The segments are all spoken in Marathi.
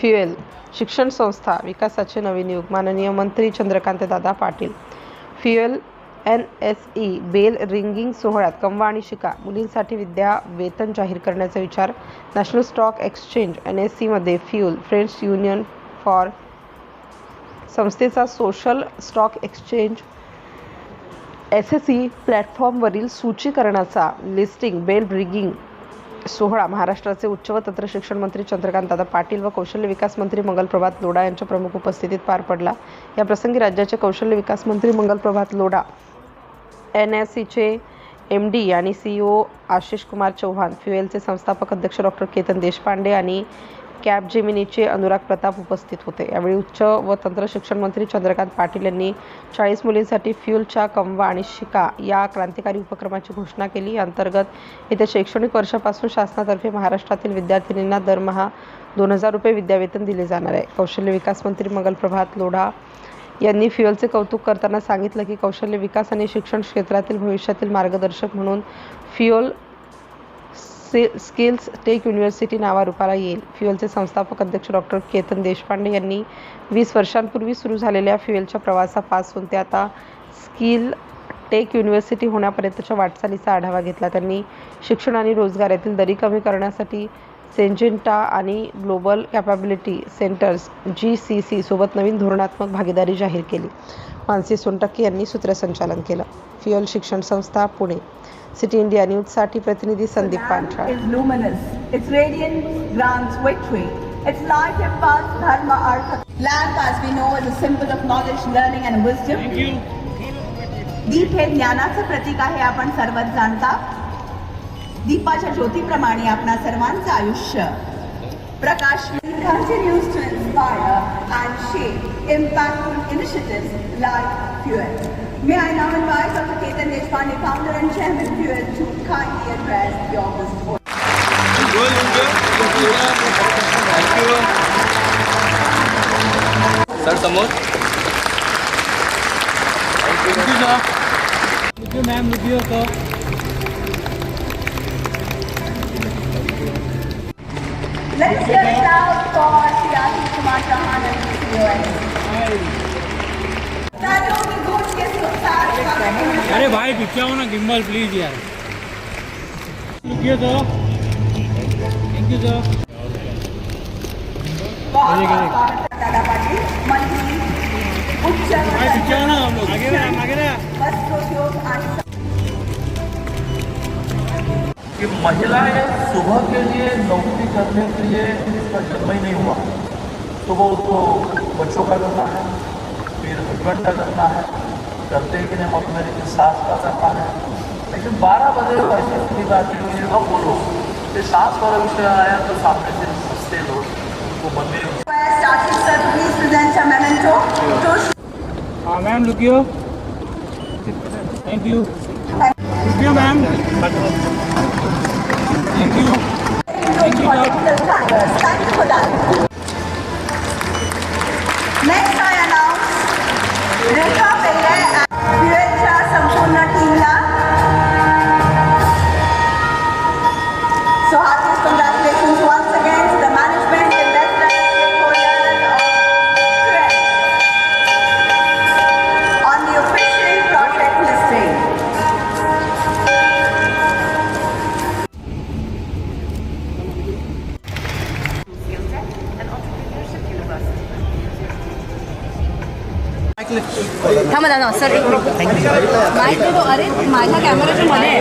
फ्युएल शिक्षण संस्था विकासाचे नवीन युग. माननीय मंत्री Chandrakantdada Patil. Fuel NSE bell ringing सोहळ्यात कमवा आणि शिका, मुलींसाठी विद्या वेतन जाहीर करण्याचा विचार. नॅशनल स्टॉक एक्सचेंज NSE मध्ये फ्युएल फ्रेंड्स युनियन फॉर संस्थेचा सोशल स्टॉक एक्सचेंज SSE प्लॅटफॉर्मवरील सूचीकरणाचा लिस्टिंग बेल रिंगिंग सोहळा महाराष्ट्राचे उच्च व तंत्र शिक्षण मंत्री चंद्रकांतदादा पाटील व कौशल्य विकास मंत्री मंगलप्रभात लोढा यांच्या प्रमुख उपस्थितीत पार पडला. या प्रसंगी राज्याचे कौशल्य विकास मंत्री मंगलप्रभात लोढा, NSEचे MD आणि CEO आशिष कुमार चौहान, फ्युएलचे संस्थापक अध्यक्ष डॉ. केतन देशपांडे आणि कॅपजेमिनीचे अनुराग प्रताप उपस्थित होते. यावेळी उच्च व तंत्र शिक्षण मंत्री चंद्रकांत पाटील यांनी 40 मुलींसाठी फ्युएलच्या कमवा आणि शिका या क्रांतिकारी उपक्रमाची घोषणा केली. या अंतर्गत येत्या शैक्षणिक वर्षापासून शासनातर्फे महाराष्ट्रातील विद्यार्थिनींना दरमहा 2000 रुपये विद्यावेतन दिले जाणार आहे. कौशल्य विकास मंत्री मंगलप्रभात लोढा यांनी फ्युएलचे कौतुक करताना सांगितलं की कौशल्य विकास आणि शिक्षण क्षेत्रातील भविष्यातील मार्गदर्शक म्हणून फ्युएल स्किल्स टेक युनिव्हर्सिटी नावारूपाला येईल. फ्युएलचे संस्थापक अध्यक्ष डॉ. केतन देशपांडे यांनी 20 वर्षांपूर्वी सुरू झालेल्या फ्युएलच्या प्रवासापासून ते आता स्किल टेक युनिव्हर्सिटी होण्यापर्यंतच्या वाटचालीचा आढावा घेतला. त्यांनी शिक्षण आणि रोजगार यातील दरी कमी करण्यासाठी सेंजेंटा आणि ग्लोबल कॅपॅबिलिटी सेंटर्स GCC सोबत नवीन धोरणात्मक भागीदारी जाहीर केली. मानसी सोनटक्के यांनी सूत्रसंचालन केलं. फ्युएल शिक्षण संस्था, पुणे. सिटी इंडिया न्यूजसाठी प्रतिनिधी संदीप पांढरा. Is luminous. Its radiance grants victory. Its light imparts dharma, artha. Lamp, as we know, is a symbol of knowledge, learning and wisdom. Thank you. दीप हे ज्ञानाचं प्रतीक आहे, आपण सर्वच जाणता. दीपाच्या ज्योतीप्रमाणे आपणा सर्वांचं आयुष्य प्रकाश continues to inspire and shape impactful initiatives like FUEL. May I now invite Dr. Ketan Deshpande, founder and chairman FUEL, to kindly address the august board. Thank you. Sir, समोर. Thank you, sir. Thank you, ma'am. Thank you, sir. Let's hear it loud for Shri Ashish Kumar Chauhan and COS. तालियों की गूंज के साथ अरे भाई पीछे आओ ना, गिम्बल प्लीज यार. रुकिए तो. Thank you sir. Dada Patil मंत्री उच्च भाई पीछे आओ ना, हम लोग आगे रहे. वस्त्रोद्योग आणि कि महिलाएं सुबह के लिए नौकरी करने के लिए इसका जन्म ही नहीं हुआ. सुबह उसको बच्चों का करना है, फिर हस्बैंड का करना है, करते कि नहीं मत मेरी सास का करना है. लेकिन 12 बजे ऐसी स्थिति आती है, अब बोलो ये सास वाला विषय आया तो सामने से हंसते लोग वो मंदिर. Ashish sir, please present a memento to हाँ मैम रुकियो. Thank you. रुकियो ma'am. Thank you. political standards. Thank you for that. Next I announce Rekha Pelle and FUELच्या संपूर्ण टीमला. So heartiest congratulations once again to the management, investors, stakeholders of FUEL on the official project listing. थांबा ना सर, एक माईक देतो. अरे माझ्या कॅमेराच्या मध्ये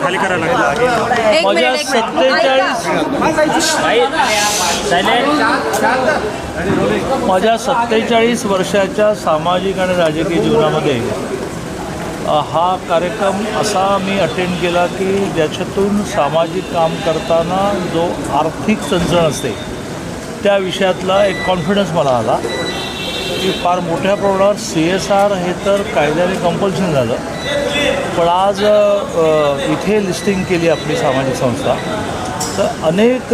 खाली करा लागेल. एक मिनिट. माझ्या 47 वर्षाच्या सामाजिक आणि राजकीय जीवनामध्ये हा कार्यक्रम असा मी अटेंड केला की ज्याच्यातून सामाजिक काम करताना जो आर्थिक चणचण असते त्या विषयातला एक कॉन्फिडन्स मला आला की फार मोठ्या प्रमाणावर CSR हे तर कायद्याने कंपल्शन झालं, पण आज इथे लिस्टिंग केली आपली सामाजिक संस्था तर अनेक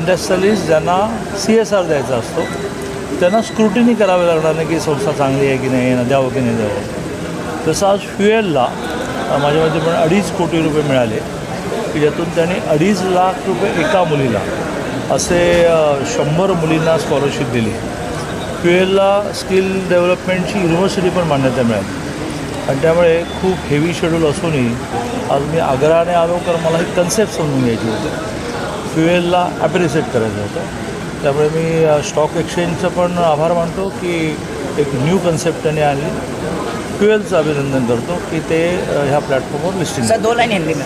इंडस्ट्रियलिस्ट ज्यांना CSR द्यायचा असतो त्यांना स्क्रुटिनी करावी लागणार नाही की संस्था चांगली आहे की नाही, ना द्यावं की नाही द्यावं. तसं आज फ्युएलला माझ्या मते पण 2.5 कोटी रुपये मिळाले की ज्यातून त्यांनी 2.5 लाख रुपये एका मुलीला असे 100 मुलींना स्कॉलरशिप दिली. फ्युएलला स्किल डेव्हलपमेंटची युनिव्हर्सिटी पण मान्यता मिळाली आणि त्यामुळे खूप हेवी शेड्यूल असूनही आज मी आग्रहाने आलो कारण मला ही कन्सेप्ट समजून घ्यायची होती. फ्युएलला ॲप्रिशिएट करायचं होतं. त्यामुळे मी स्टॉक एक्सचेंजचं पण आभार मानतो की एक न्यू कन्सेप्ट त्यांनी आणली. फ्युएलचं अभिनंदन करतो की ते ह्या प्लॅटफॉर्मवर लिस्टिंग. सर 2 लाइन हिंदी में.